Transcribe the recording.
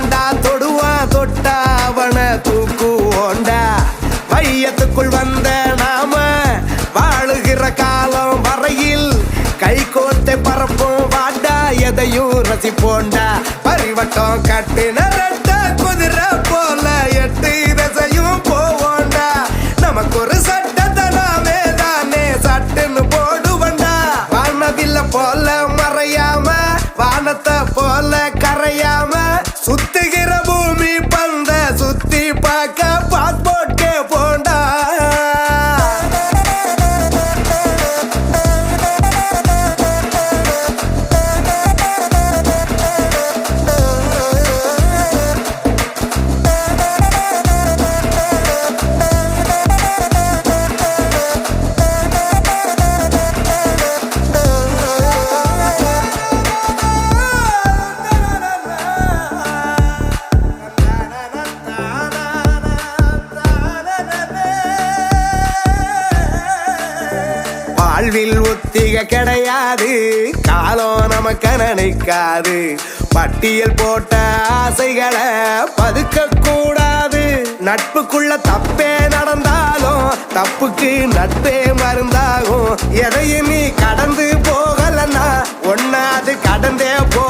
தொடுவாண்டா தொடுவான் தொட்டா அவனை தூக்குவோண்டா வையத்துக்குள் வந்த நாம வாழுகிற காலம் வரையில் கை கோர்த்தை பரப்போம் வாண்டா எதையும் ரசிப்போண்டா பரிவட்டம் கட்டின ரெட்ட குதிரை போல எட்டு திசையும் போவோண்டா நமக்கு ஒரு சட்டத்தை நாமே தானே சட்டுன்னு போடுவோண்டா வானவில்ல போல மறையாம வானத்தை போல கரையாம சுத்துகிற பூமி பந்த சுத்தி பார்க்க பாஸ்போர்ட் போண்டா வாழ்வில் ஒத்திக கிடையாது காலம் நமக்கு நினைக்காது பட்டியல் போட்ட ஆசைகளை பதுக்க கூடாது நட்புக்குள்ள தப்பே நடந்தாலும் தப்புக்கு நட்பே மருந்தாகும் எதையும் நீ கடந்து போகலன்னா ஒன்னாது கடந்தே போ